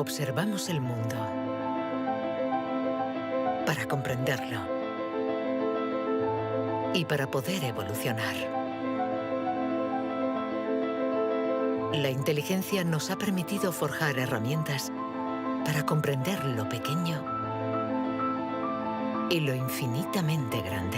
Observamos el mundo para comprenderlo y para poder evolucionar. La inteligencia nos ha permitido forjar herramientas para comprender lo pequeño y lo infinitamente grande.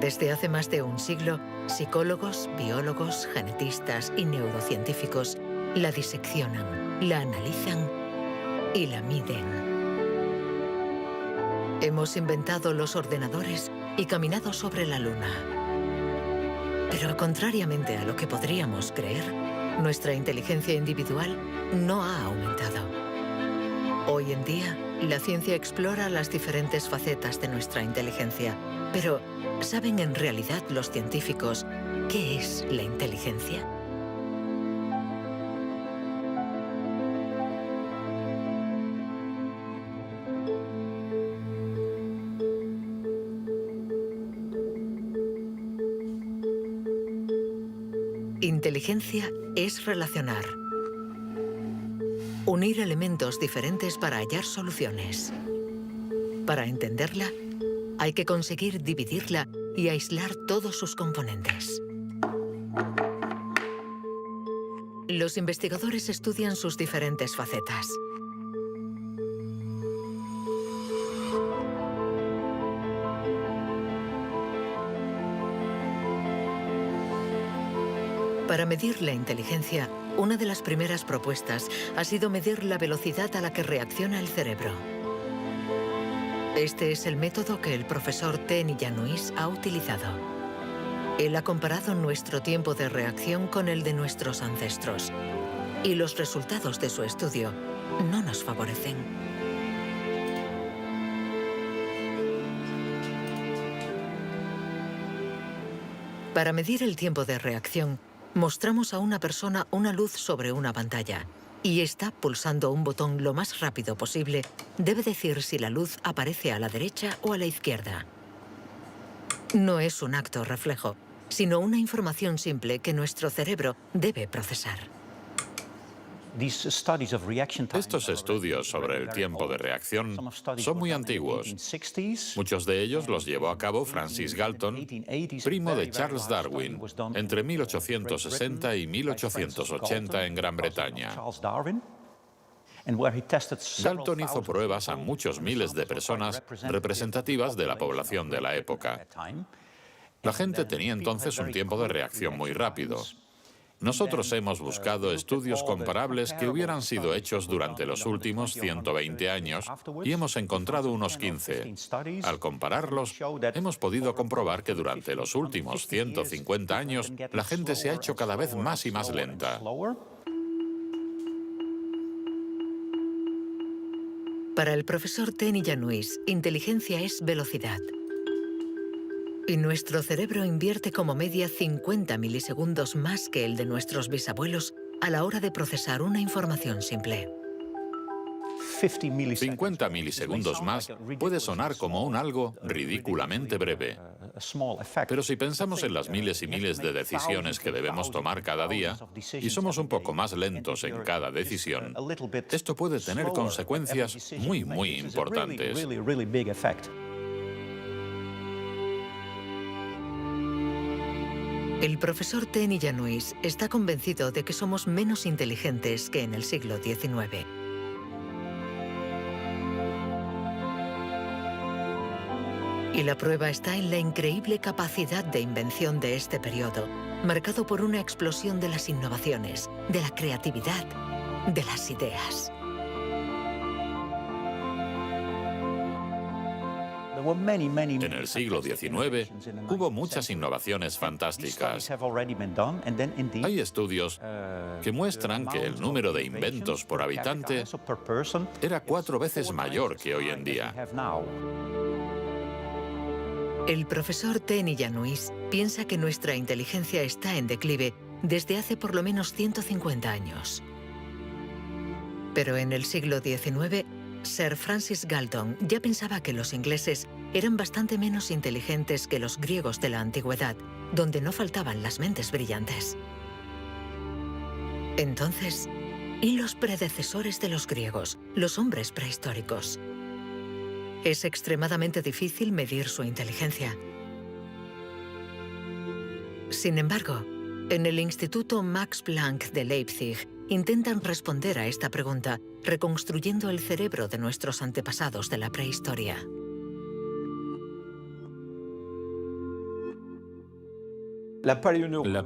Desde hace más de un siglo, psicólogos, biólogos, genetistas y neurocientíficos la diseccionan, la analizan y la miden. Hemos inventado los ordenadores y caminado sobre la Luna. Pero contrariamente a lo que podríamos creer, nuestra inteligencia individual no ha aumentado. Hoy en día, la ciencia explora las diferentes facetas de nuestra inteligencia. Pero, ¿saben en realidad los científicos qué es la inteligencia? Inteligencia es relacionar. Unir elementos diferentes para hallar soluciones. Para entenderla, hay que conseguir dividirla y aislar todos sus componentes. Los investigadores estudian sus diferentes facetas. Para medir la inteligencia, una de las primeras propuestas ha sido medir la velocidad a la que reacciona el cerebro. Este es el método que el profesor Ten Iannuis ha utilizado. Él ha comparado nuestro tiempo de reacción con el de nuestros ancestros. Y los resultados de su estudio no nos favorecen. Para medir el tiempo de reacción, mostramos a una persona una luz sobre una pantalla y esta, pulsando un botón lo más rápido posible, debe decir si la luz aparece a la derecha o a la izquierda. No es un acto reflejo, sino una información simple que nuestro cerebro debe procesar. Estos estudios sobre el tiempo de reacción son muy antiguos. Muchos de ellos los llevó a cabo Francis Galton, primo de Charles Darwin, entre 1860 y 1880 en Gran Bretaña. Galton hizo pruebas a muchos miles de personas representativas de la población de la época. La gente tenía entonces un tiempo de reacción muy rápido. Nosotros hemos buscado estudios comparables que hubieran sido hechos durante los últimos 120 años y hemos encontrado unos 15. Al compararlos, hemos podido comprobar que durante los últimos 150 años la gente se ha hecho cada vez más y más lenta. Para el profesor Ten Iannuis, inteligencia es velocidad. Y nuestro cerebro invierte como media 50 milisegundos más que el de nuestros bisabuelos a la hora de procesar una información simple. 50 milisegundos más puede sonar como un algo ridículamente breve. Pero si pensamos en las miles y miles de decisiones que debemos tomar cada día, y somos un poco más lentos en cada decisión, esto puede tener consecuencias muy, muy importantes. El profesor Ten Iannuis está convencido de que somos menos inteligentes que en el siglo XIX. Y la prueba está en la increíble capacidad de invención de este periodo, marcado por una explosión de las innovaciones, de la creatividad, de las ideas. En el siglo XIX hubo muchas innovaciones fantásticas. Hay estudios que muestran que el número de inventos por habitante era 4 veces mayor que hoy en día. El profesor Ten Iannuis piensa que nuestra inteligencia está en declive desde hace por lo menos 150 años. Pero en el siglo XIX, Sir Francis Galton ya pensaba que los ingleses eran bastante menos inteligentes que los griegos de la antigüedad, donde no faltaban las mentes brillantes. Entonces, y los predecesores de los griegos, los hombres prehistóricos. Es extremadamente difícil medir su inteligencia. Sin embargo, en el Instituto Max Planck de Leipzig intentan responder a esta pregunta reconstruyendo el cerebro de nuestros antepasados de la prehistoria. La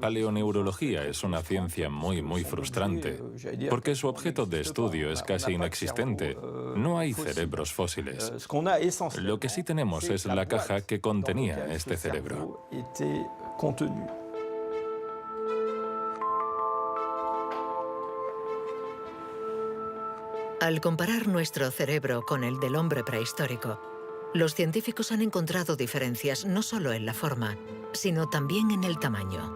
paleoneurología es una ciencia muy frustrante, porque su objeto de estudio es casi inexistente. No hay cerebros fósiles. Lo que sí tenemos es la caja que contenía este cerebro. Al comparar nuestro cerebro con el del hombre prehistórico, los científicos han encontrado diferencias no solo en la forma, sino también en el tamaño.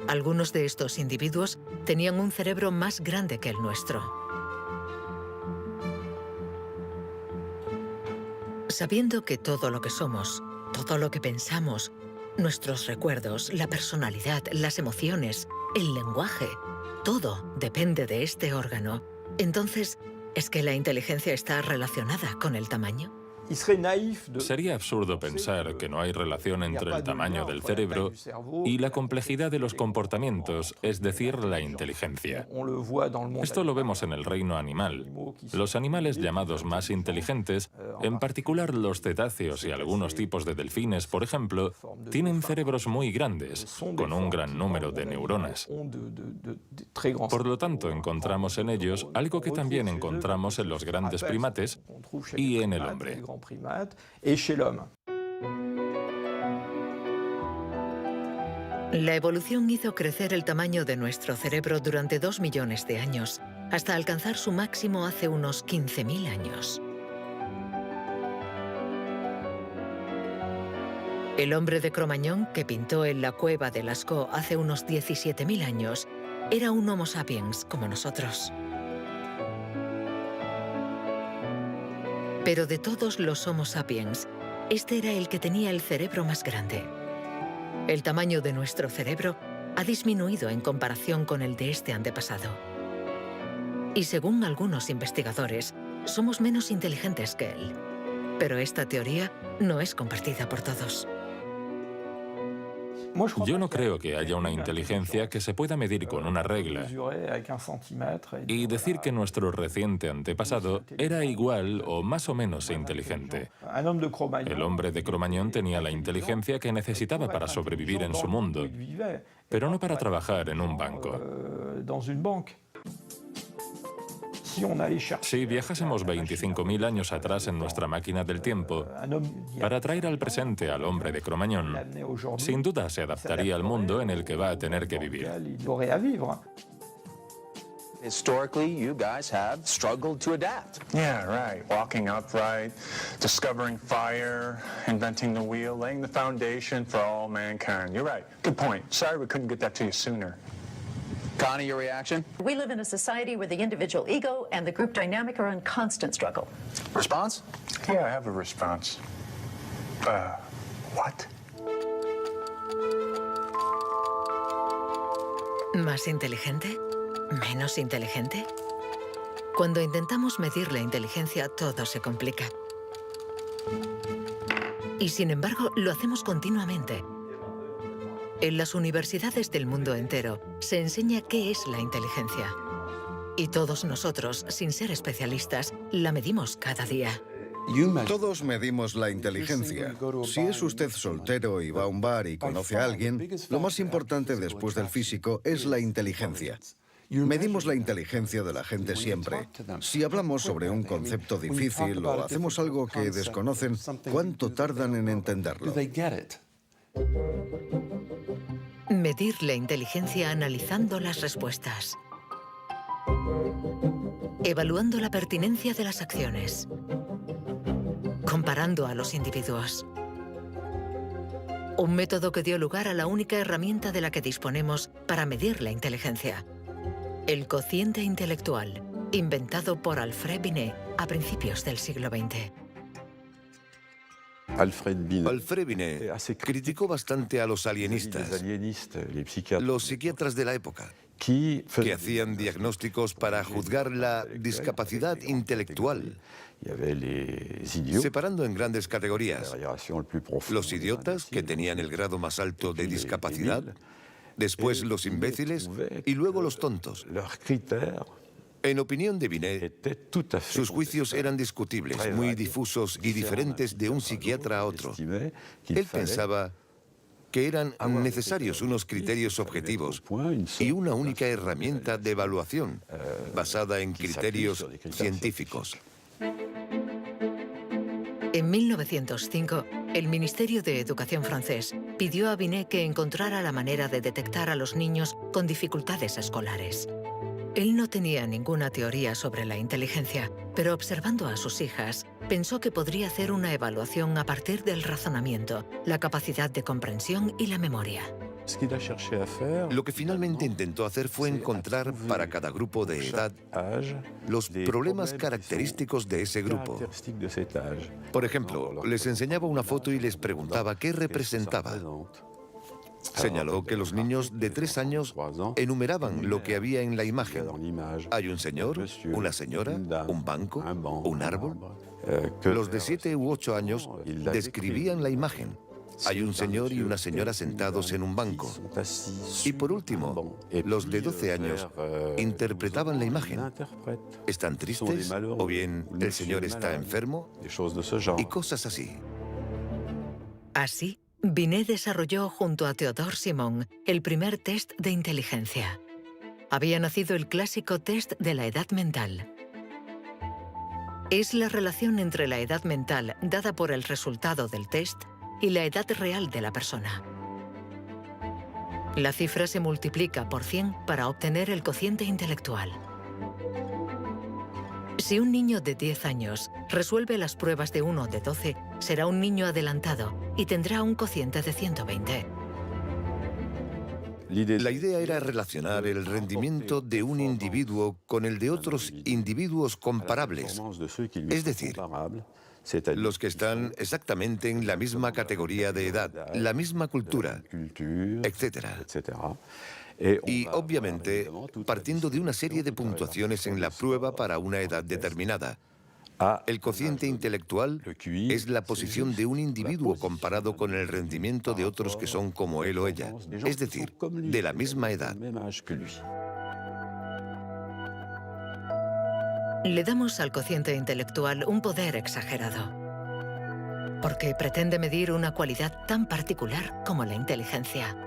Algunos de estos individuos tenían un cerebro más grande que el nuestro. Sabiendo que todo lo que somos, todo lo que pensamos, nuestros recuerdos, la personalidad, las emociones, el lenguaje, todo depende de este órgano, entonces, ¿es que la inteligencia está relacionada con el tamaño? Sería absurdo pensar que no hay relación entre el tamaño del cerebro y la complejidad de los comportamientos, es decir, la inteligencia. Esto lo vemos en el reino animal. Los animales llamados más inteligentes, en particular los cetáceos y algunos tipos de delfines, por ejemplo, tienen cerebros muy grandes, con un gran número de neuronas. Por lo tanto, encontramos en ellos algo que también encontramos en los grandes primates y en el hombre. La evolución hizo crecer el tamaño de nuestro cerebro durante 2 millones de años, hasta alcanzar su máximo hace unos 15.000 años. El hombre de Cro-Magnon, que pintó en la cueva de Lascaux hace unos 17.000 años, era un Homo sapiens como nosotros. Pero de todos los Homo sapiens, este era el que tenía el cerebro más grande. El tamaño de nuestro cerebro ha disminuido en comparación con el de este antepasado. Y según algunos investigadores, somos menos inteligentes que él. Pero esta teoría no es compartida por todos. Yo no creo que haya una inteligencia que se pueda medir con una regla y decir que nuestro reciente antepasado era igual o más o menos inteligente. El hombre de Cro-Magnon tenía la inteligencia que necesitaba para sobrevivir en su mundo, pero no para trabajar en un banco. Si viajásemos 25.000 años atrás en nuestra máquina del tiempo, para traer al presente al hombre de Cro-Magnon, sin duda se adaptaría al mundo en el que va a tener que vivir. Historically, you guys have struggled to adapt. Yeah, right. Walking upright, discovering fire, inventing the wheel, laying the foundation for all mankind. You're right. Good point. Sorry we couldn't get that to you sooner. Connie, your reaction? We live in a society where the individual ego and the group dynamic are in constant struggle. Response? Yeah, I have a response. What? ¿Más inteligente? ¿Menos inteligente? Cuando intentamos medir la inteligencia, todo se complica. Y sin embargo, lo hacemos continuamente. En las universidades del mundo entero se enseña qué es la inteligencia. Y todos nosotros, sin ser especialistas, la medimos cada día. Todos medimos la inteligencia. Si es usted soltero y va a un bar y conoce a alguien, lo más importante después del físico es la inteligencia. Medimos la inteligencia de la gente siempre. Si hablamos sobre un concepto difícil o hacemos algo que desconocen, ¿cuánto tardan en entenderlo? Medir la inteligencia analizando las respuestas. Evaluando la pertinencia de las acciones. Comparando a los individuos. Un método que dio lugar a la única herramienta de la que disponemos para medir la inteligencia. El cociente intelectual, inventado por Alfred Binet a principios del siglo XX. Alfred Binet criticó bastante a los alienistas, los psiquiatras de la época. que hacían diagnósticos para juzgar la discapacidad intelectual, separando en grandes categorías: los idiotas, que tenían el grado más alto de discapacidad, después los imbéciles y luego los tontos. En opinión de Binet, sus juicios eran discutibles, muy difusos y diferentes de un psiquiatra a otro. Él pensaba que eran necesarios unos criterios objetivos y una única herramienta de evaluación basada en criterios científicos. En 1905, el Ministerio de Educación francés pidió a Binet que encontrara la manera de detectar a los niños con dificultades escolares. Él no tenía ninguna teoría sobre la inteligencia, pero observando a sus hijas, pensó que podría hacer una evaluación a partir del razonamiento, la capacidad de comprensión y la memoria. Lo que finalmente intentó hacer fue encontrar para cada grupo de edad los problemas característicos de ese grupo. Por ejemplo, les enseñaba una foto y les preguntaba qué representaba. Señaló que los niños de 3 años enumeraban lo que había en la imagen. Hay un señor, una señora, un banco, un árbol. Los de 7 u 8 años describían la imagen. Hay un señor y una señora sentados en un banco. Y por último, los de 12 años interpretaban la imagen. ¿Están tristes? ¿O bien el señor está enfermo? Y cosas así. Así, Binet desarrolló junto a Théodore Simon el primer test de inteligencia. Había nacido el clásico test de la edad mental. Es la relación entre la edad mental dada por el resultado del test y la edad real de la persona. La cifra se multiplica por 100 para obtener el cociente intelectual. Si un niño de 10 años resuelve las pruebas de uno de 12, será un niño adelantado y tendrá un cociente de 120. La idea era relacionar el rendimiento de un individuo con el de otros individuos comparables, es decir, los que están exactamente en la misma categoría de edad, la misma cultura, etc. Y, obviamente, partiendo de una serie de puntuaciones en la prueba para una edad determinada. El cociente intelectual es la posición de un individuo comparado con el rendimiento de otros que son como él o ella, es decir, de la misma edad. Le damos al cociente intelectual un poder exagerado, porque pretende medir una cualidad tan particular como la inteligencia.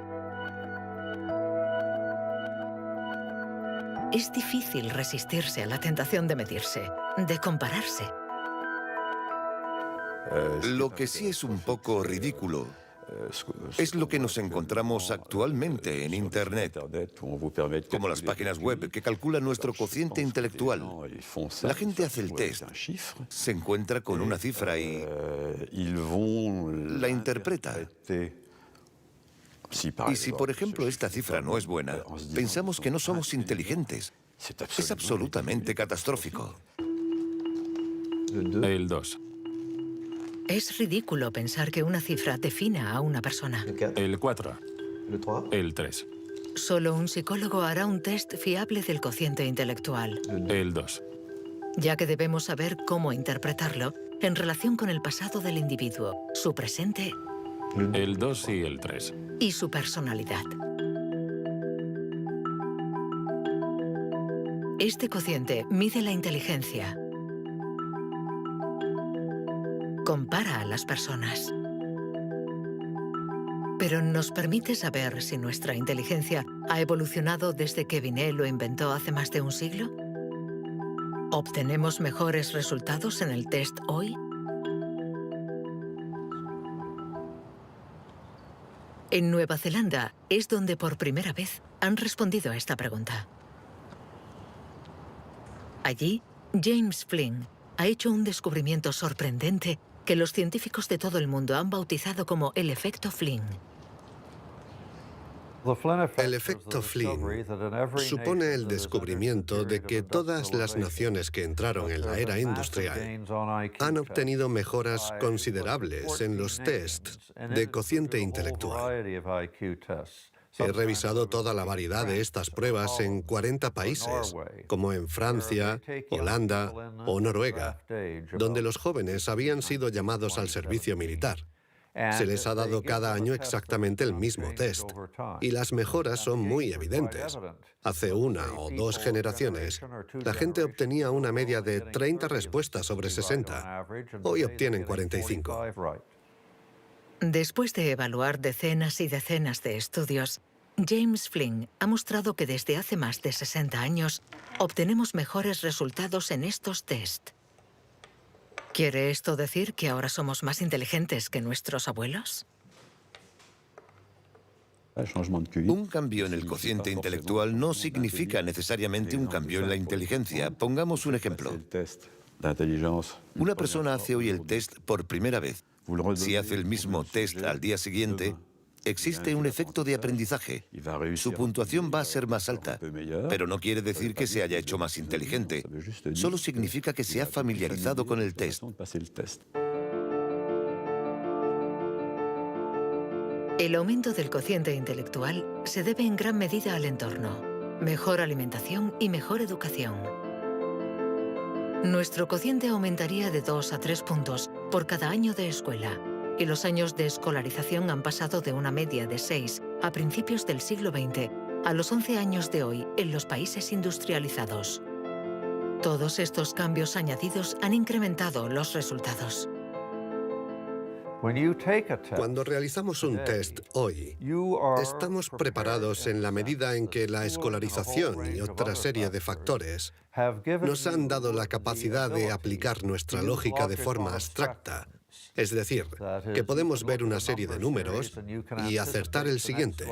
Es difícil resistirse a la tentación de medirse, de compararse. Lo que sí es un poco ridículo es lo que nos encontramos actualmente en Internet, como las páginas web que calculan nuestro cociente intelectual. La gente hace el test, se encuentra con una cifra y la interpreta. Y si, por ejemplo, esta cifra no es buena, pensamos que no somos inteligentes. Es absolutamente catastrófico. El 2. Es ridículo pensar que una cifra defina a una persona. El 4. El 3. Solo un psicólogo hará un test fiable del cociente intelectual. El 2. Ya que debemos saber cómo interpretarlo en relación con el pasado del individuo, su presente El 2 y el 3. y su personalidad. Este cociente mide la inteligencia. Compara a las personas. Pero ¿nos permite saber si nuestra inteligencia ha evolucionado desde que Binet lo inventó hace más de un siglo? ¿Obtenemos mejores resultados en el test hoy? En Nueva Zelanda es donde por primera vez han respondido a esta pregunta. Allí, James Flynn ha hecho un descubrimiento sorprendente que los científicos de todo el mundo han bautizado como el efecto Flynn. El efecto Flynn supone el descubrimiento de que todas las naciones que entraron en la era industrial han obtenido mejoras considerables en los tests de cociente intelectual. He revisado toda la variedad de estas pruebas en 40 países, como en Francia, Holanda o Noruega, donde los jóvenes habían sido llamados al servicio militar. Se les ha dado cada año exactamente el mismo test, y las mejoras son muy evidentes. Hace 1 o 2 generaciones, la gente obtenía una media de 30 respuestas sobre 60. Hoy obtienen 45. Después de evaluar decenas y decenas de estudios, James Flynn ha mostrado que desde hace más de 60 años obtenemos mejores resultados en estos test. ¿Quiere esto decir que ahora somos más inteligentes que nuestros abuelos? Un cambio en el cociente intelectual no significa necesariamente un cambio en la inteligencia. Pongamos un ejemplo. Una persona hace hoy el test por primera vez. Si hace el mismo test al día siguiente, existe un efecto de aprendizaje. Su puntuación va a ser más alta, pero no quiere decir que se haya hecho más inteligente. Solo significa que se ha familiarizado con el test. El aumento del cociente intelectual se debe en gran medida al entorno, mejor alimentación y mejor educación. Nuestro cociente aumentaría de 2 a 3 puntos por cada año de escuela, y los años de escolarización han pasado de una media de 6 a principios del siglo XX a los 11 años de hoy en los países industrializados. Todos estos cambios añadidos han incrementado los resultados. Cuando realizamos un test hoy, estamos preparados en la medida en que la escolarización y otra serie de factores nos han dado la capacidad de aplicar nuestra lógica de forma abstracta. Es decir, que podemos ver una serie de números y acertar el siguiente.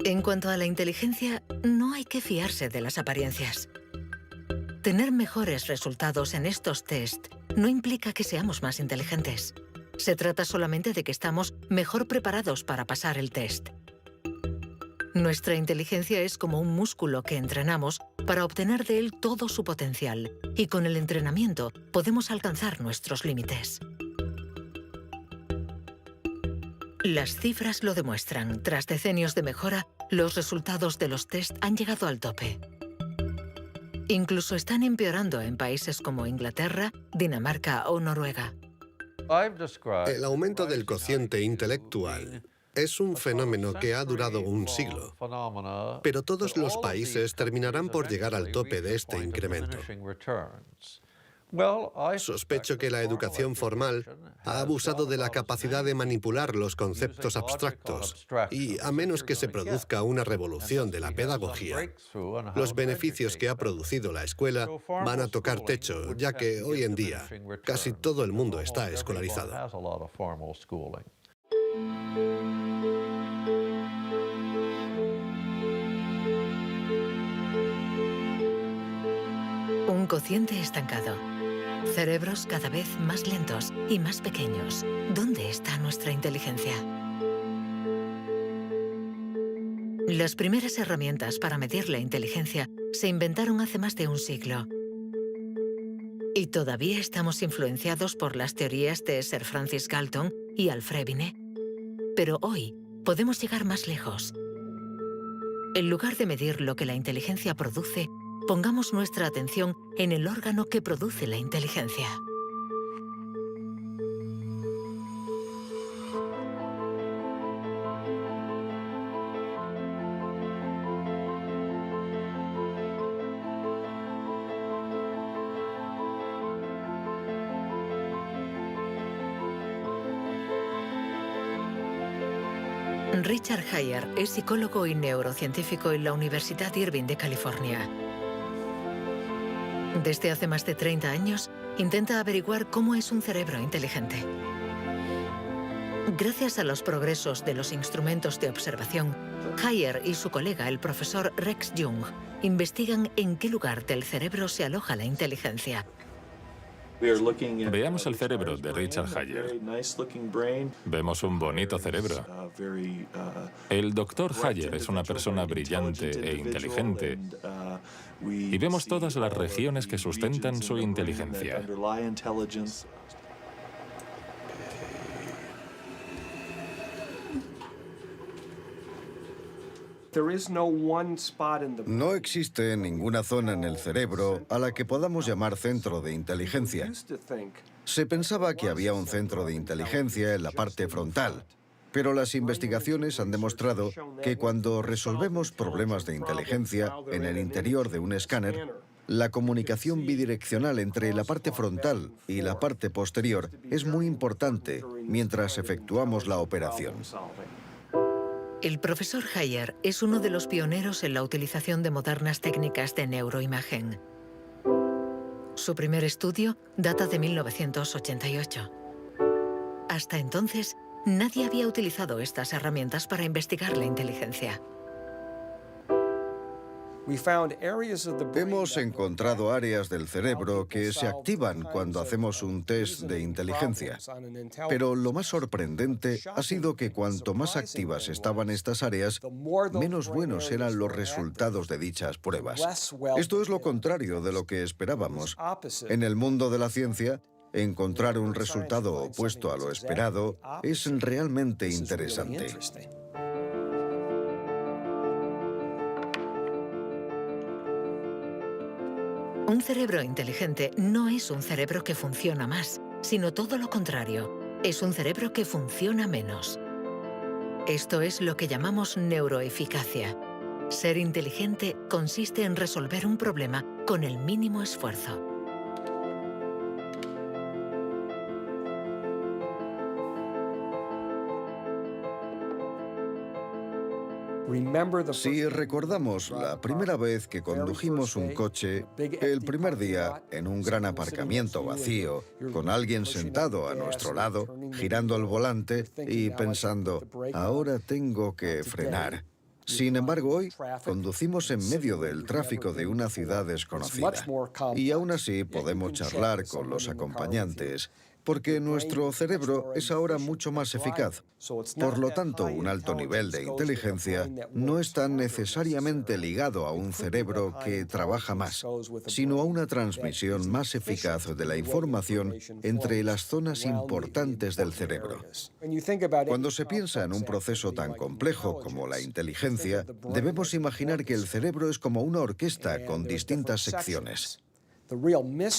En cuanto a la inteligencia, no hay que fiarse de las apariencias. Tener mejores resultados en estos test no implica que seamos más inteligentes. Se trata solamente de que estamos mejor preparados para pasar el test. Nuestra inteligencia es como un músculo que entrenamos para obtener de él todo su potencial, y con el entrenamiento podemos alcanzar nuestros límites. Las cifras lo demuestran. Tras decenios de mejora, los resultados de los test han llegado al tope. Incluso están empeorando en países como Inglaterra, Dinamarca o Noruega. El aumento del cociente intelectual es un fenómeno que ha durado un siglo, pero todos los países terminarán por llegar al tope de este incremento. Sospecho que la educación formal ha abusado de la capacidad de manipular los conceptos abstractos y, a menos que se produzca una revolución de la pedagogía, los beneficios que ha producido la escuela van a tocar techo, ya que hoy en día casi todo el mundo está escolarizado. Un cociente estancado. Cerebros cada vez más lentos y más pequeños. ¿Dónde está nuestra inteligencia? Las primeras herramientas para medir la inteligencia se inventaron hace más de un siglo. Y todavía estamos influenciados por las teorías de Sir Francis Galton y Alfred Binet. Pero hoy podemos llegar más lejos. En lugar de medir lo que la inteligencia produce, pongamos nuestra atención en el órgano que produce la inteligencia. Richard Heyer es psicólogo y neurocientífico en la Universidad Irvine de California. Desde hace más de 30 años, intenta averiguar cómo es un cerebro inteligente. Gracias a los progresos de los instrumentos de observación, Heyer y su colega, el profesor Rex Jung, investigan en qué lugar del cerebro se aloja la inteligencia. Veamos el cerebro de Richard Hayer. Vemos un bonito cerebro. El doctor Hayer es una persona brillante e inteligente y vemos todas las regiones que sustentan su inteligencia. No existe ninguna zona en el cerebro a la que podamos llamar centro de inteligencia. Se pensaba que había un centro de inteligencia en la parte frontal, pero las investigaciones han demostrado que cuando resolvemos problemas de inteligencia en el interior de un escáner, la comunicación bidireccional entre la parte frontal y la parte posterior es muy importante mientras efectuamos la operación. El profesor Hayer es uno de los pioneros en la utilización de modernas técnicas de neuroimagen. Su primer estudio data de 1988. Hasta entonces, nadie había utilizado estas herramientas para investigar la inteligencia. Hemos encontrado áreas del cerebro que se activan cuando hacemos un test de inteligencia. Pero lo más sorprendente ha sido que cuanto más activas estaban estas áreas, menos buenos eran los resultados de dichas pruebas. Esto es lo contrario de lo que esperábamos. En el mundo de la ciencia, encontrar un resultado opuesto a lo esperado es realmente interesante. Un cerebro inteligente no es un cerebro que funciona más, sino todo lo contrario. Es un cerebro que funciona menos. Esto es lo que llamamos neuroeficacia. Ser inteligente consiste en resolver un problema con el mínimo esfuerzo. Si recordamos la primera vez que condujimos un coche, el primer día en un gran aparcamiento vacío, con alguien sentado a nuestro lado, girando el volante y pensando, ahora tengo que frenar. Sin embargo, hoy conducimos en medio del tráfico de una ciudad desconocida y aún así podemos charlar con los acompañantes, porque nuestro cerebro es ahora mucho más eficaz. Por lo tanto, un alto nivel de inteligencia no está necesariamente ligado a un cerebro que trabaja más, sino a una transmisión más eficaz de la información entre las zonas importantes del cerebro. Cuando se piensa en un proceso tan complejo como la inteligencia, debemos imaginar que el cerebro es como una orquesta con distintas secciones.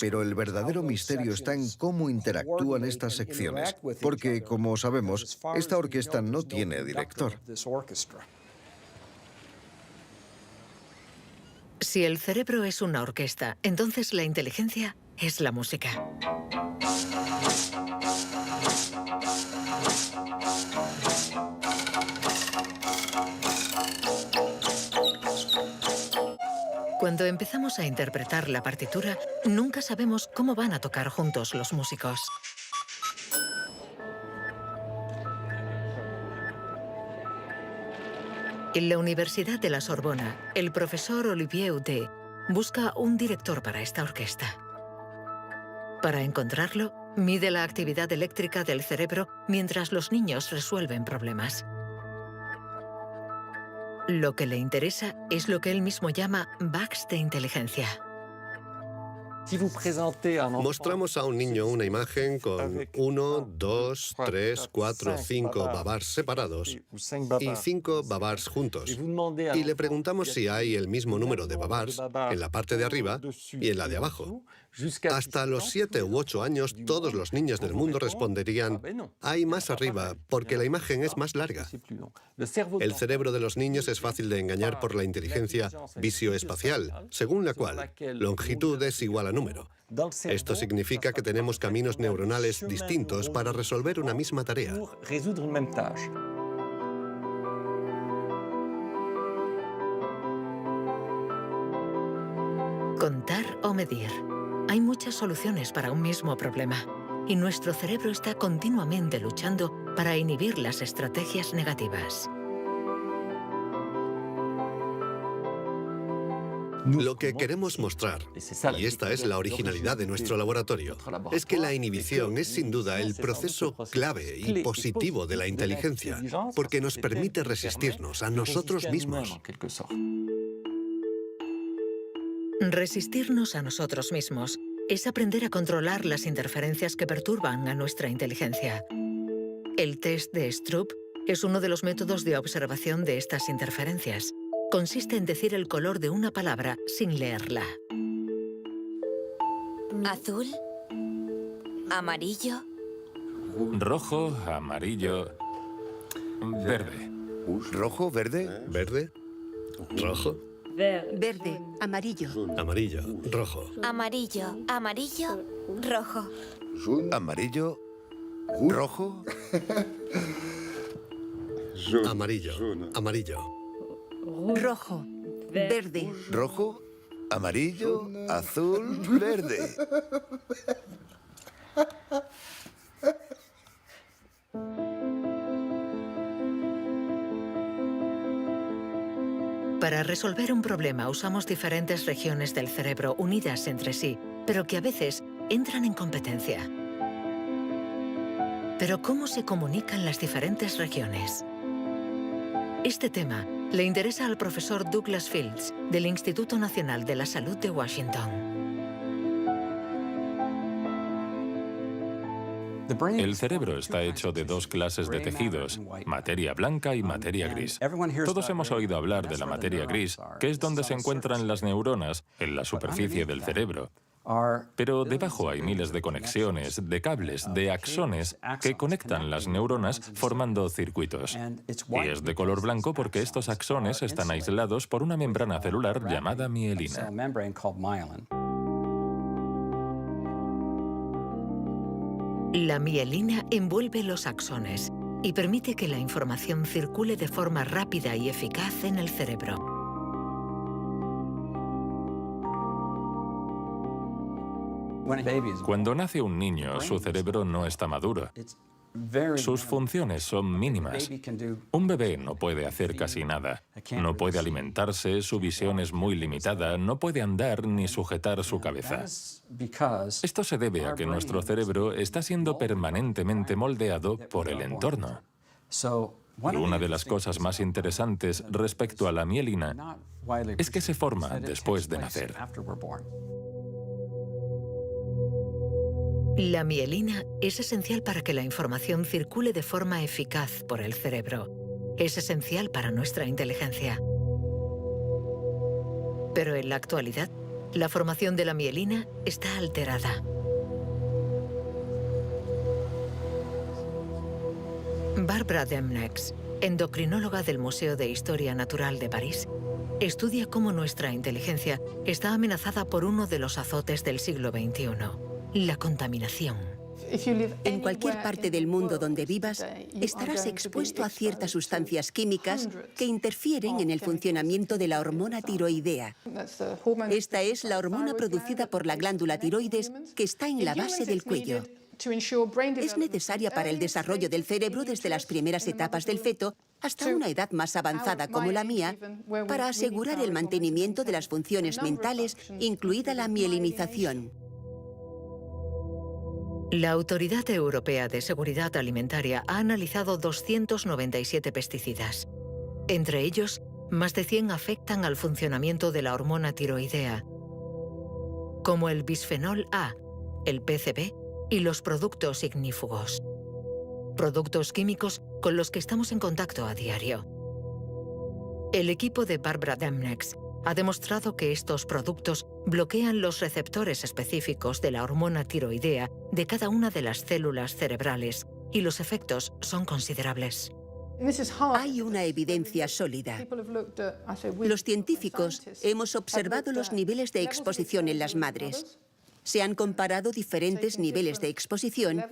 Pero el verdadero misterio está en cómo interactúan estas secciones, porque, como sabemos, esta orquesta no tiene director. Si el cerebro es una orquesta, entonces la inteligencia es la música. Cuando empezamos a interpretar la partitura, nunca sabemos cómo van a tocar juntos los músicos. En la Universidad de la Sorbona, el profesor Olivier Houdet busca un director para esta orquesta. Para encontrarlo, mide la actividad eléctrica del cerebro mientras los niños resuelven problemas. Lo que le interesa es lo que él mismo llama bugs de inteligencia. Mostramos a un niño una imagen con 1, 2, 3, 4, 5 babars separados y 5 babars juntos. Y le preguntamos si hay el mismo número de babars en la parte de arriba y en la de abajo. Hasta los 7 u 8 años, todos los niños del mundo responderían, hay más arriba, porque la imagen es más larga. El cerebro de los niños es fácil de engañar por la inteligencia visioespacial, según la cual longitud es igual a número. Esto significa que tenemos caminos neuronales distintos para resolver una misma tarea. Contar o medir. Hay muchas soluciones para un mismo problema, y nuestro cerebro está continuamente luchando para inhibir las estrategias negativas. Lo que queremos mostrar, y esta es la originalidad de nuestro laboratorio, es que la inhibición es sin duda el proceso clave y positivo de la inteligencia, porque nos permite resistirnos a nosotros mismos. Resistirnos a nosotros mismos es aprender a controlar las interferencias que perturban a nuestra inteligencia. El test de Stroop es uno de los métodos de observación de estas interferencias. Consiste en decir el color de una palabra sin leerla. Azul, amarillo, rojo, amarillo, verde. ¿Rojo, verde? ¿Verde? ¿Rojo? verde, amarillo, Amarillo, rojo. amarillo, amarillo, rojo. Amarillo, rojo, Amarillo, amarillo. Rojo, verde, rojo, amarillo, azul, verde. Para resolver un problema usamos diferentes regiones del cerebro unidas entre sí, pero que a veces entran en competencia. Pero ¿cómo se comunican las diferentes regiones? Este tema le interesa al profesor Douglas Fields, del Instituto Nacional de la Salud de Washington. El cerebro está hecho de dos clases de tejidos, materia blanca y materia gris. Todos hemos oído hablar de la materia gris, que es donde se encuentran las neuronas, en la superficie del cerebro. Pero debajo hay miles de conexiones, de cables, de axones que conectan las neuronas formando circuitos. Y es de color blanco porque estos axones están aislados por una membrana celular llamada mielina. La mielina envuelve los axones y permite que la información circule de forma rápida y eficaz en el cerebro. Cuando nace un niño, su cerebro no está maduro. Sus funciones son mínimas. Un bebé no puede hacer casi nada. No puede alimentarse, su visión es muy limitada, no puede andar ni sujetar su cabeza. Esto se debe a que nuestro cerebro está siendo permanentemente moldeado por el entorno. Y una de las cosas más interesantes respecto a la mielina es que se forma después de nacer. La mielina es esencial para que la información circule de forma eficaz por el cerebro. Es esencial para nuestra inteligencia. Pero en la actualidad, la formación de la mielina está alterada. Barbara Demnex, endocrinóloga del Museo de Historia Natural de París, estudia cómo nuestra inteligencia está amenazada por uno de los azotes del siglo XXI. La contaminación. En cualquier parte del mundo donde vivas, estarás expuesto a ciertas sustancias químicas que interfieren en el funcionamiento de la hormona tiroidea. Esta es la hormona producida por la glándula tiroides que está en la base del cuello. Es necesaria para el desarrollo del cerebro desde las primeras etapas del feto hasta una edad más avanzada como la mía, para asegurar el mantenimiento de las funciones mentales, incluida la mielinización. La Autoridad Europea de Seguridad Alimentaria ha analizado 297 pesticidas. Entre ellos, más de 100 afectan al funcionamiento de la hormona tiroidea, como el bisfenol A, el PCB y los productos ignífugos. Productos químicos con los que estamos en contacto a diario. El equipo de Barbara Demnex ha demostrado que estos productos bloquean los receptores específicos de la hormona tiroidea de cada una de las células cerebrales y los efectos son considerables. Hay una evidencia sólida. Los científicos hemos observado los niveles de exposición en las madres. Se han comparado diferentes niveles de exposición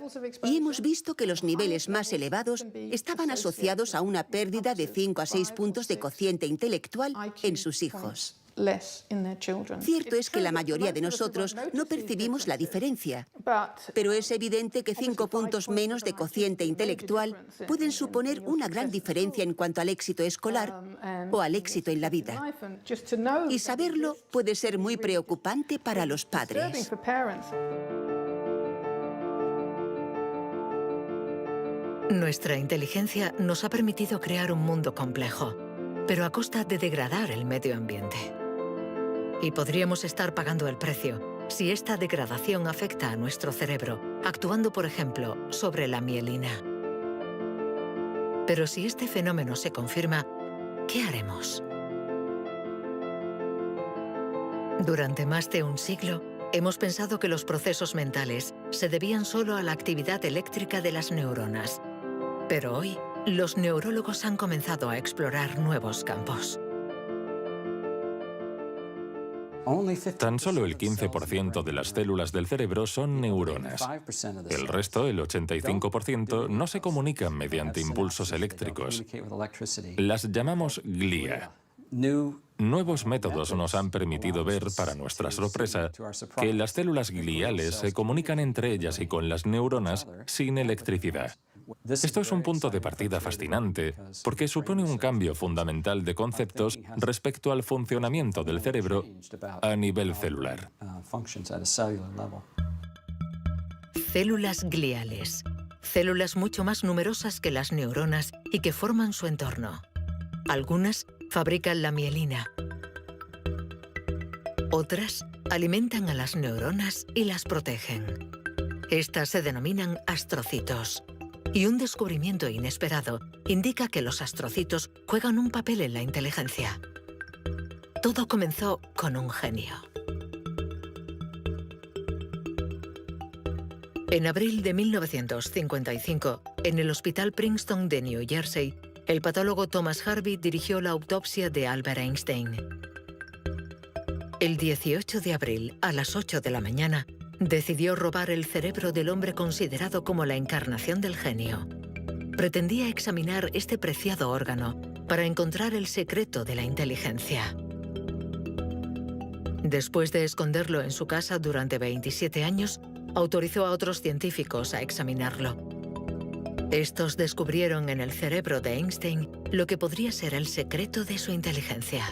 y hemos visto que los niveles más elevados estaban asociados a una pérdida de 5 a 6 puntos de cociente intelectual en sus hijos. Cierto es que la mayoría de nosotros no percibimos la diferencia, pero es evidente que 5 puntos menos de cociente intelectual pueden suponer una gran diferencia en cuanto al éxito escolar o al éxito en la vida. Y saberlo puede ser muy preocupante para los padres. Nuestra inteligencia nos ha permitido crear un mundo complejo, pero a costa de degradar el medio ambiente. Y podríamos estar pagando el precio si esta degradación afecta a nuestro cerebro, actuando, por ejemplo, sobre la mielina. Pero si este fenómeno se confirma, ¿qué haremos? Durante más de un siglo, hemos pensado que los procesos mentales se debían solo a la actividad eléctrica de las neuronas. Pero hoy, los neurólogos han comenzado a explorar nuevos campos. Tan solo el 15% de las células del cerebro son neuronas. El resto, el 85%, no se comunican mediante impulsos eléctricos. Las llamamos glía. Nuevos métodos nos han permitido ver, para nuestra sorpresa, que las células gliales se comunican entre ellas y con las neuronas sin electricidad. Esto es un punto de partida fascinante, porque supone un cambio fundamental de conceptos respecto al funcionamiento del cerebro a nivel celular. Células gliales. Células mucho más numerosas que las neuronas y que forman su entorno. Algunas fabrican la mielina. Otras alimentan a las neuronas y las protegen. Estas se denominan astrocitos. Y un descubrimiento inesperado indica que los astrocitos juegan un papel en la inteligencia. Todo comenzó con un genio. En abril de 1955, en el Hospital Princeton de New Jersey, el patólogo Thomas Harvey dirigió la autopsia de Albert Einstein. El 18 de abril, a las 8 de la mañana, decidió robar el cerebro del hombre considerado como la encarnación del genio. Pretendía examinar este preciado órgano para encontrar el secreto de la inteligencia. Después de esconderlo en su casa durante 27 años, autorizó a otros científicos a examinarlo. Estos descubrieron en el cerebro de Einstein lo que podría ser el secreto de su inteligencia.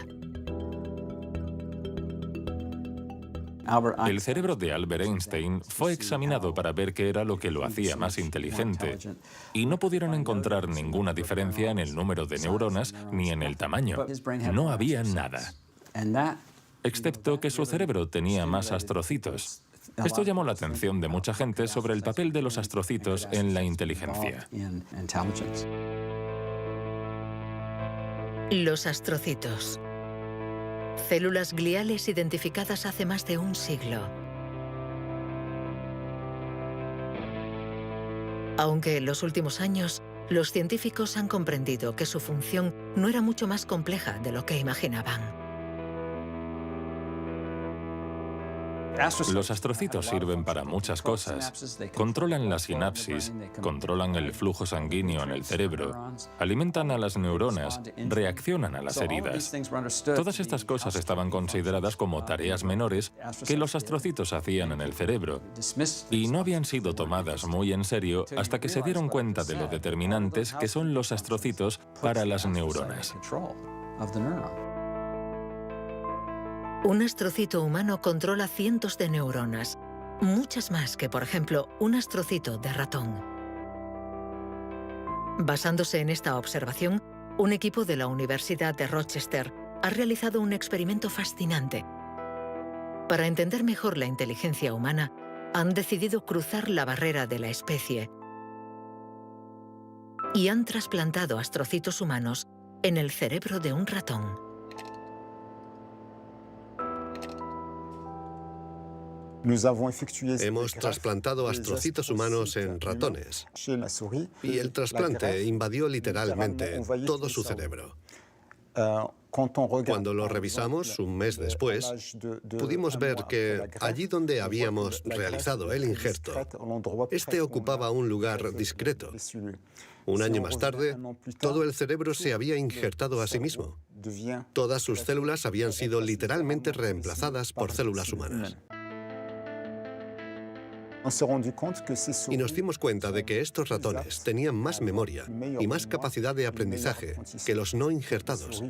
El cerebro de Albert Einstein fue examinado para ver qué era lo que lo hacía más inteligente, y no pudieron encontrar ninguna diferencia en el número de neuronas ni en el tamaño. No había nada, excepto que su cerebro tenía más astrocitos. Esto llamó la atención de mucha gente sobre el papel de los astrocitos en la inteligencia. Los astrocitos. Células gliales identificadas hace más de un siglo. Aunque en los últimos años, los científicos han comprendido que su función no era mucho más compleja de lo que imaginaban. Los astrocitos sirven para muchas cosas. Controlan la sinapsis, controlan el flujo sanguíneo en el cerebro, alimentan a las neuronas, reaccionan a las heridas. Todas estas cosas estaban consideradas como tareas menores que los astrocitos hacían en el cerebro, y no habían sido tomadas muy en serio hasta que se dieron cuenta de lo determinantes que son los astrocitos para las neuronas. Un astrocito humano controla cientos de neuronas, muchas más que, por ejemplo, un astrocito de ratón. Basándose en esta observación, un equipo de la Universidad de Rochester ha realizado un experimento fascinante. Para entender mejor la inteligencia humana, han decidido cruzar la barrera de la especie y han trasplantado astrocitos humanos en el cerebro de un ratón. Hemos trasplantado astrocitos humanos en ratones y el trasplante invadió literalmente todo su cerebro. Cuando lo revisamos un mes después, pudimos ver que allí donde habíamos realizado el injerto, este ocupaba un lugar discreto. Un año más tarde, todo el cerebro se había injertado a sí mismo. Todas sus células habían sido literalmente reemplazadas por células humanas. Y nos dimos cuenta de que estos ratones tenían más memoria y más capacidad de aprendizaje que los no injertados.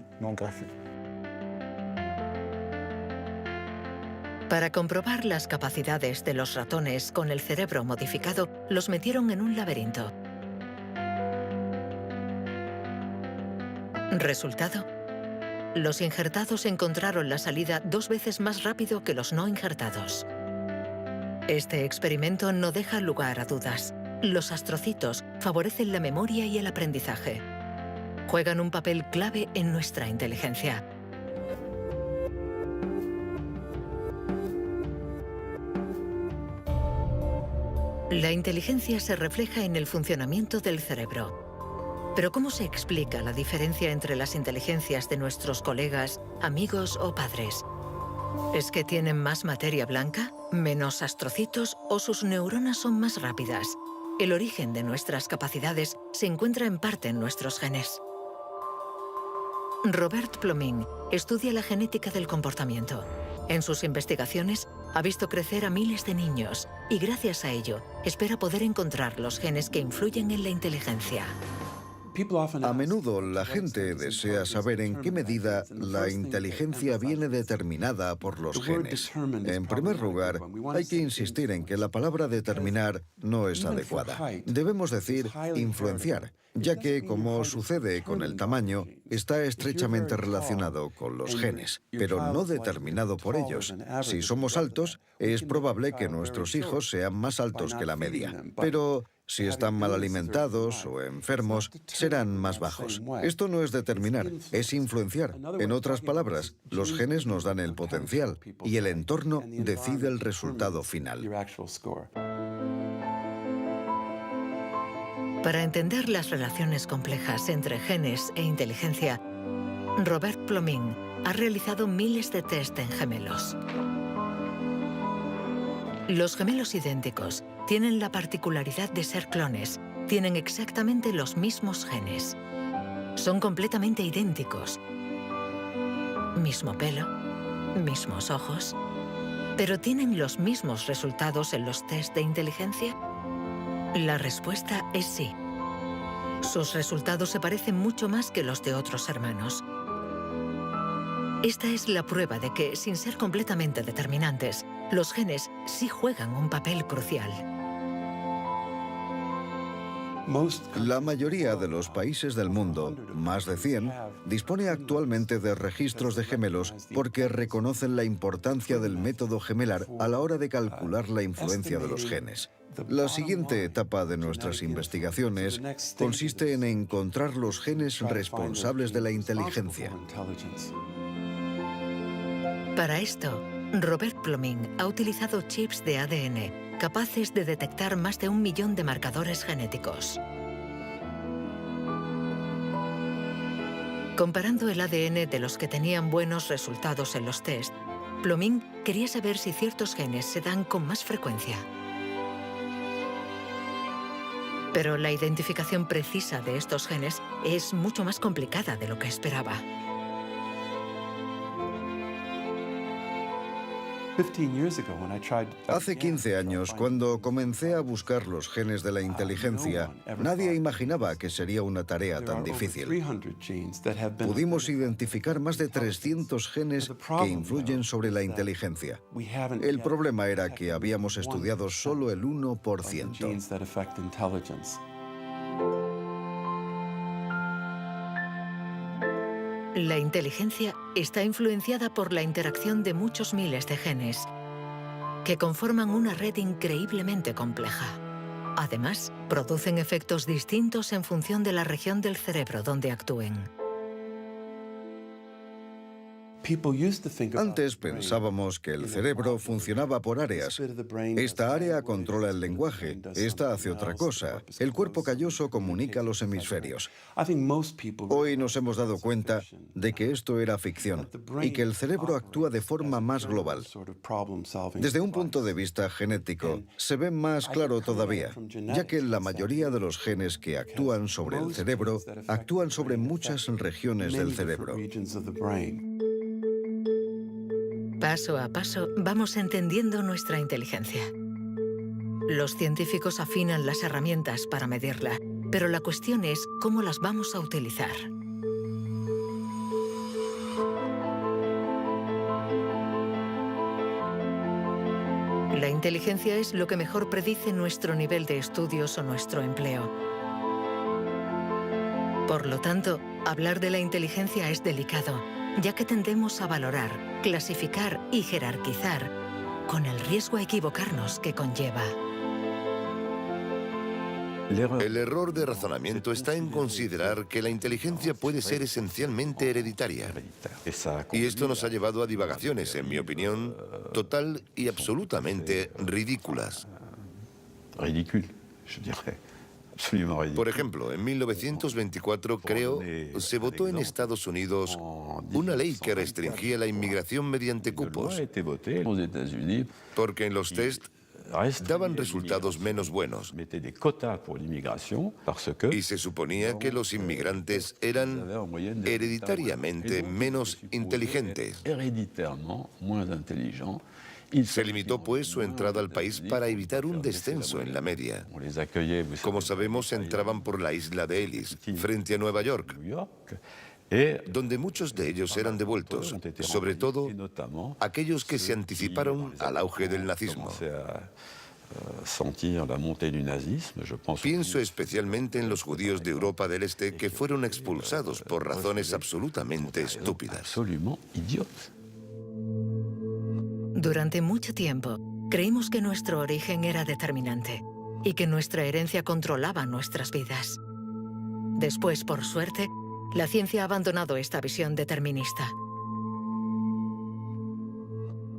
Para comprobar las capacidades de los ratones con el cerebro modificado, los metieron en un laberinto. ¿Resultado? Los injertados encontraron la salida 2 veces más rápido que los no injertados. Este experimento no deja lugar a dudas. Los astrocitos favorecen la memoria y el aprendizaje. Juegan un papel clave en nuestra inteligencia. La inteligencia se refleja en el funcionamiento del cerebro. Pero ¿cómo se explica la diferencia entre las inteligencias de nuestros colegas, amigos o padres? ¿Es que tienen más materia blanca, menos astrocitos o sus neuronas son más rápidas? El origen de nuestras capacidades se encuentra en parte en nuestros genes. Robert Plomin estudia la genética del comportamiento. En sus investigaciones ha visto crecer a miles de niños y gracias a ello espera poder encontrar los genes que influyen en la inteligencia. A menudo la gente desea saber en qué medida la inteligencia viene determinada por los genes. En primer lugar, hay que insistir en que la palabra determinar no es adecuada. Debemos decir influenciar, ya que, como sucede con el tamaño, está estrechamente relacionado con los genes, pero no determinado por ellos. Si somos altos, es probable que nuestros hijos sean más altos que la media, pero si están mal alimentados o enfermos, serán más bajos. Esto no es determinar, es influenciar. En otras palabras, los genes nos dan el potencial y el entorno decide el resultado final. Para entender las relaciones complejas entre genes e inteligencia, Robert Plomin ha realizado miles de test en gemelos. Los gemelos idénticos tienen la particularidad de ser clones, tienen exactamente los mismos genes. Son completamente idénticos. Mismo pelo, mismos ojos, pero ¿tienen los mismos resultados en los test de inteligencia? La respuesta es sí. Sus resultados se parecen mucho más que los de otros hermanos. Esta es la prueba de que, sin ser completamente determinantes, los genes sí juegan un papel crucial. La mayoría de los países del mundo, más de 100, dispone actualmente de registros de gemelos porque reconocen la importancia del método gemelar a la hora de calcular la influencia de los genes. La siguiente etapa de nuestras investigaciones consiste en encontrar los genes responsables de la inteligencia. Para esto, Robert Plomin ha utilizado chips de ADN capaces de detectar más de 1 millón de marcadores genéticos. Comparando el ADN de los que tenían buenos resultados en los test, Plomin quería saber si ciertos genes se dan con más frecuencia. Pero la identificación precisa de estos genes es mucho más complicada de lo que esperaba. Hace 15 años, cuando comencé a buscar los genes de la inteligencia, nadie imaginaba que sería una tarea tan difícil. Pudimos identificar más de 300 genes que influyen sobre la inteligencia. El problema era que habíamos estudiado solo el 1%. La inteligencia está influenciada por la interacción de muchos miles de genes que conforman una red increíblemente compleja. Además, producen efectos distintos en función de la región del cerebro donde actúen. Antes pensábamos que el cerebro funcionaba por áreas. Esta área controla el lenguaje, esta hace otra cosa. El cuerpo calloso comunica los hemisferios. Hoy nos hemos dado cuenta de que esto era ficción y que el cerebro actúa de forma más global. Desde un punto de vista genético, se ve más claro todavía, ya que la mayoría de los genes que actúan sobre el cerebro actúan sobre muchas regiones del cerebro. Paso a paso vamos entendiendo nuestra inteligencia. Los científicos afinan las herramientas para medirla, pero la cuestión es cómo las vamos a utilizar. La inteligencia es lo que mejor predice nuestro nivel de estudios o nuestro empleo. Por lo tanto, hablar de la inteligencia es delicado, ya que tendemos a valorar, clasificar y jerarquizar, con el riesgo a equivocarnos que conlleva. El error de razonamiento está en considerar que la inteligencia puede ser esencialmente hereditaria. Y esto nos ha llevado a divagaciones, en mi opinión, total y absolutamente ridículas. Por ejemplo, en 1924, creo, se votó en Estados Unidos una ley que restringía la inmigración mediante cupos, porque en los test daban resultados menos buenos. Y se suponía que los inmigrantes eran hereditariamente menos inteligentes. Se limitó, pues, su entrada al país para evitar un descenso en la media. Como sabemos, entraban por la isla de Ellis, frente a Nueva York, donde muchos de ellos eran devueltos, sobre todo aquellos que se anticiparon al auge del nazismo. Pienso especialmente en los judíos de Europa del Este que fueron expulsados por razones absolutamente estúpidas. Durante mucho tiempo, creímos que nuestro origen era determinante y que nuestra herencia controlaba nuestras vidas. Después, por suerte, la ciencia ha abandonado esta visión determinista.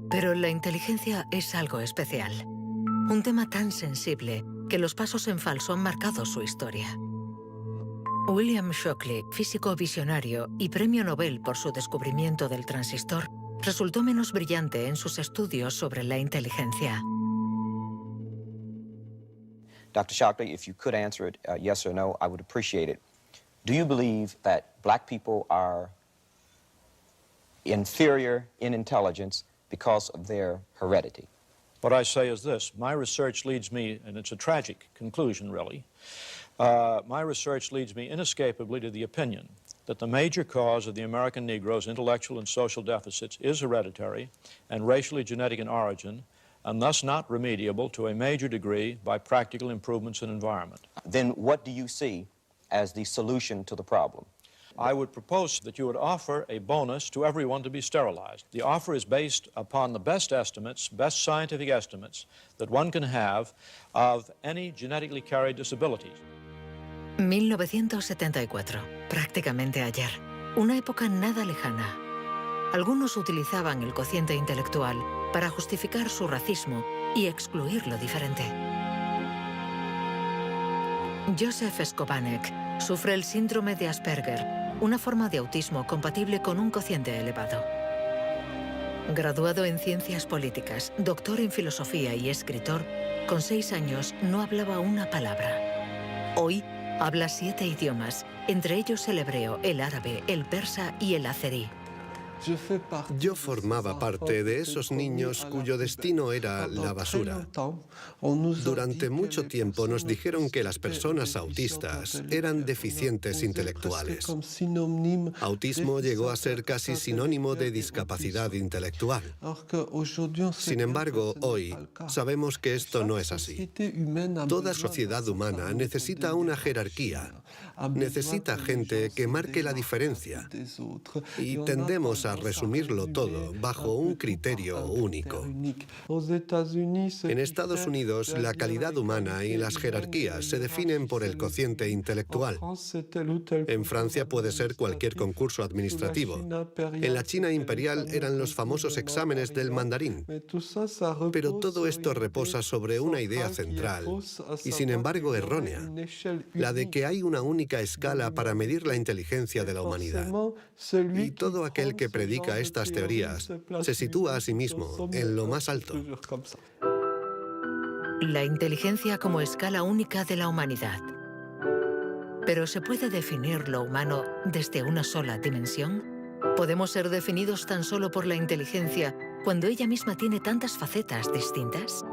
Pero la inteligencia es algo especial. Un tema tan sensible que los pasos en falso han marcado su historia. William Shockley, físico visionario y premio Nobel por su descubrimiento del transistor, resultó menos brillante en sus estudios sobre la inteligencia. Dr. Shockley, if you could answer it yes or no, I would appreciate it. Do you believe that black people are inferior in intelligence because of their heredity? What I say is this. My research leads me, and it's a tragic conclusion, really, my research leads me inescapably to the opinion that the major cause of the American Negro's intellectual and social deficits is hereditary and racially genetic in origin, and thus not remediable to a major degree by practical improvements in environment. Then what do you see as the solution to the problem? I would propose that you would offer a bonus to everyone to be sterilized. The offer is based upon the best estimates, best scientific estimates that one can have of any genetically carried disabilities. 1974, prácticamente ayer. Una época nada lejana. Algunos utilizaban el cociente intelectual para justificar su racismo y excluir lo diferente. Joseph Skobanek sufre el síndrome de Asperger, una forma de autismo compatible con un cociente elevado. Graduado en ciencias políticas, doctor en filosofía y escritor, con 6 años no hablaba una palabra. Hoy habla 7 idiomas, entre ellos el hebreo, el árabe, el persa y el azerí. Yo formaba parte de esos niños cuyo destino era la basura. Durante mucho tiempo nos dijeron que las personas autistas eran deficientes intelectuales. Autismo llegó a ser casi sinónimo de discapacidad intelectual. Sin embargo, hoy sabemos que esto no es así. Toda sociedad humana necesita una jerarquía, necesita gente que marque la diferencia. Y tendemos a resumirlo todo bajo un criterio único. En Estados Unidos, la calidad humana y las jerarquías se definen por el cociente intelectual. En Francia puede ser cualquier concurso administrativo. En la China imperial eran los famosos exámenes del mandarín. Pero todo esto reposa sobre una idea central, y sin embargo errónea, la de que hay una única escala para medir la inteligencia de la humanidad. Y todo aquel que predica estas teorías se sitúa a sí mismo en lo más alto. La inteligencia como escala única de la humanidad. ¿Pero se puede definir lo humano desde una sola dimensión? ¿Podemos ser definidos tan solo por la inteligencia cuando ella misma tiene tantas facetas distintas?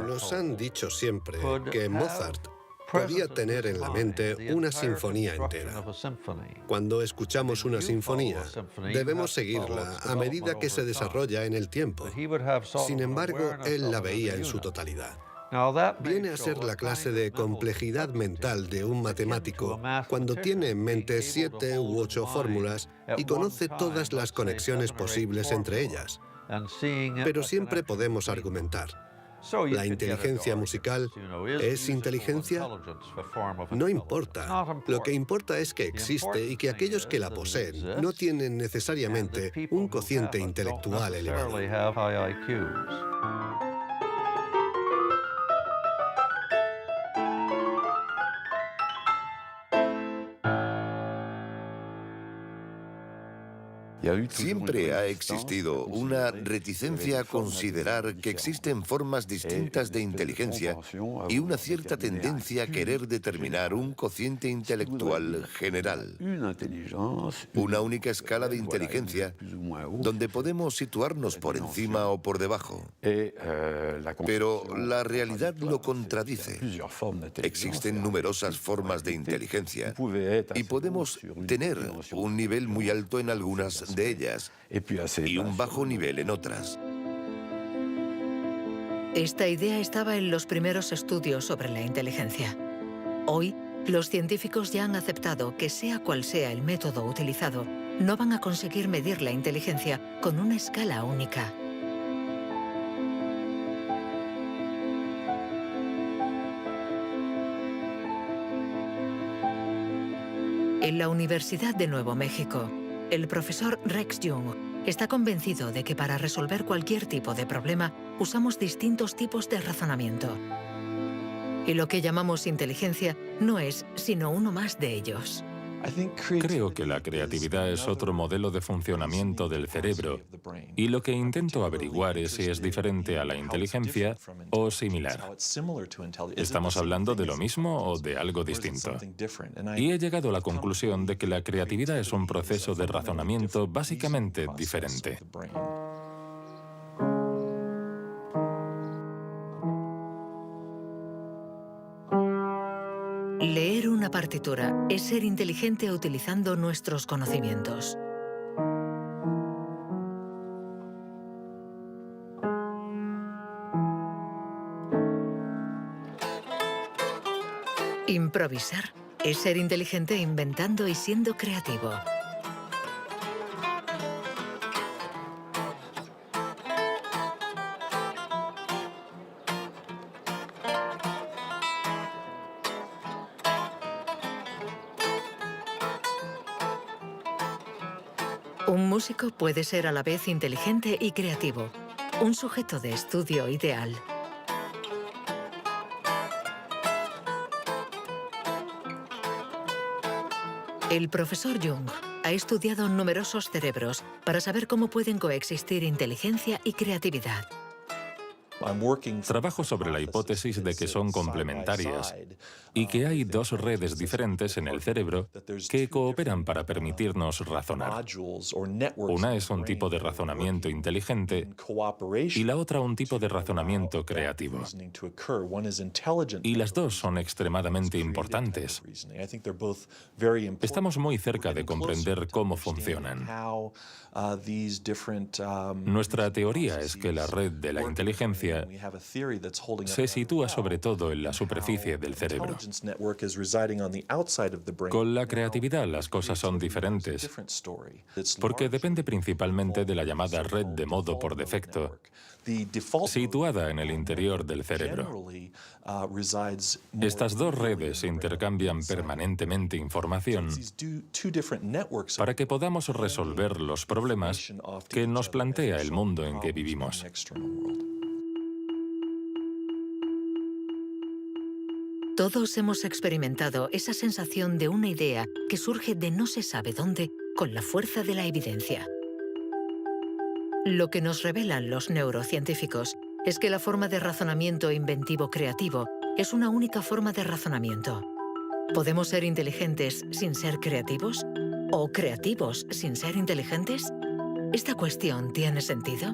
Nos han dicho siempre que Mozart podía tener en la mente una sinfonía entera. Cuando escuchamos una sinfonía, debemos seguirla a medida que se desarrolla en el tiempo. Sin embargo, él la veía en su totalidad. Viene a ser la clase de complejidad mental de un matemático cuando tiene en mente 7 u 8 fórmulas y conoce todas las conexiones posibles entre ellas. Pero siempre podemos argumentar. ¿La inteligencia musical es inteligencia? No importa. Lo que importa es que existe y que aquellos que la poseen no tienen necesariamente un cociente intelectual elevado. Siempre ha existido una reticencia a considerar que existen formas distintas de inteligencia y una cierta tendencia a querer determinar un cociente intelectual general. Una única escala de inteligencia donde podemos situarnos por encima o por debajo. Pero la realidad lo contradice. Existen numerosas formas de inteligencia y podemos tener un nivel muy alto en algunas de ellas y un bajo nivel en otras. Esta idea estaba en los primeros estudios sobre la inteligencia. Hoy, los científicos ya han aceptado que sea cual sea el método utilizado, no van a conseguir medir la inteligencia con una escala única. En la Universidad de Nuevo México, el profesor Rex Jung está convencido de que para resolver cualquier tipo de problema usamos distintos tipos de razonamiento. Y lo que llamamos inteligencia no es sino uno más de ellos. Creo que la creatividad es otro modelo de funcionamiento del cerebro y lo que intento averiguar es si es diferente a la inteligencia o similar. ¿Estamos hablando de lo mismo o de algo distinto? Y he llegado a la conclusión de que la creatividad es un proceso de razonamiento básicamente diferente. Leer una partitura es ser inteligente utilizando nuestros conocimientos. Improvisar es ser inteligente inventando y siendo creativo. Un músico puede ser a la vez inteligente y creativo, un sujeto de estudio ideal. El profesor Jung ha estudiado numerosos cerebros para saber cómo pueden coexistir inteligencia y creatividad. Trabajo sobre la hipótesis de que son complementarias y que hay dos redes diferentes en el cerebro que cooperan para permitirnos razonar. Una es un tipo de razonamiento inteligente y la otra un tipo de razonamiento creativo. Y las dos son extremadamente importantes. Estamos muy cerca de comprender cómo funcionan. Nuestra teoría es que la red de la inteligencia se sitúa sobre todo en la superficie del cerebro. Con la creatividad las cosas son diferentes, porque depende principalmente de la llamada red de modo por defecto, situada en el interior del cerebro. Estas dos redes intercambian permanentemente información para que podamos resolver los problemas que nos plantea el mundo en que vivimos. Todos hemos experimentado esa sensación de una idea que surge de no se sabe dónde con la fuerza de la evidencia. Lo que nos revelan los neurocientíficos es que la forma de razonamiento inventivo-creativo es una única forma de razonamiento. ¿Podemos ser inteligentes sin ser creativos? ¿O creativos sin ser inteligentes? ¿Esta cuestión tiene sentido?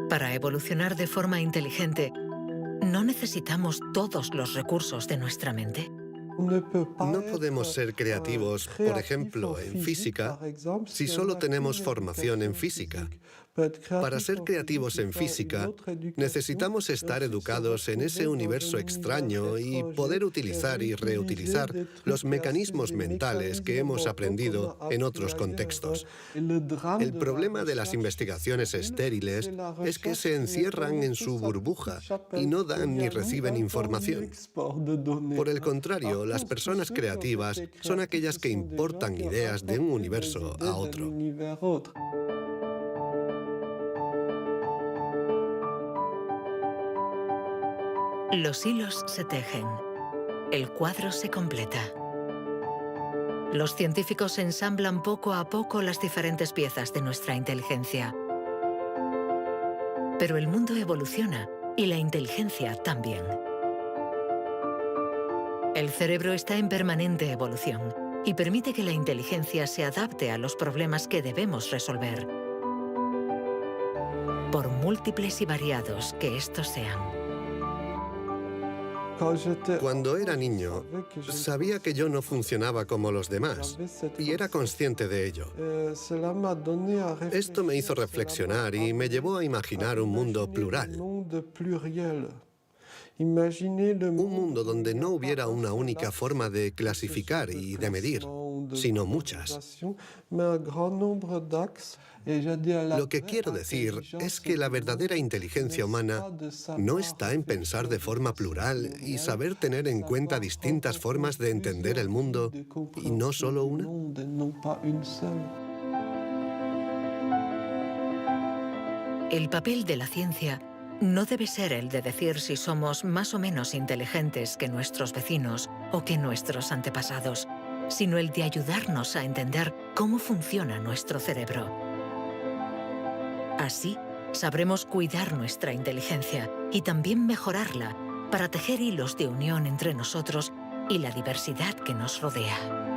Para evolucionar de forma inteligente, ¿no necesitamos todos los recursos de nuestra mente? No podemos ser creativos, por ejemplo, en física, si solo tenemos formación en física. Para ser creativos en física, necesitamos estar educados en ese universo extraño y poder utilizar y reutilizar los mecanismos mentales que hemos aprendido en otros contextos. El problema de las investigaciones estériles es que se encierran en su burbuja y no dan ni reciben información. Por el contrario, las personas creativas son aquellas que importan ideas de un universo a otro. Los hilos se tejen. El cuadro se completa. Los científicos ensamblan poco a poco las diferentes piezas de nuestra inteligencia. Pero el mundo evoluciona y la inteligencia también. El cerebro está en permanente evolución y permite que la inteligencia se adapte a los problemas que debemos resolver, por múltiples y variados que estos sean. Cuando era niño, sabía que yo no funcionaba como los demás y era consciente de ello. Esto me hizo reflexionar y me llevó a imaginar un mundo plural. Un mundo donde no hubiera una única forma de clasificar y de medir, sino muchas. Lo que quiero decir es que la verdadera inteligencia humana no está en pensar de forma plural y saber tener en cuenta distintas formas de entender el mundo y no solo una. El papel de la ciencia no debe ser el de decir si somos más o menos inteligentes que nuestros vecinos o que nuestros antepasados, sino el de ayudarnos a entender cómo funciona nuestro cerebro. Así, sabremos cuidar nuestra inteligencia y también mejorarla para tejer hilos de unión entre nosotros y la diversidad que nos rodea.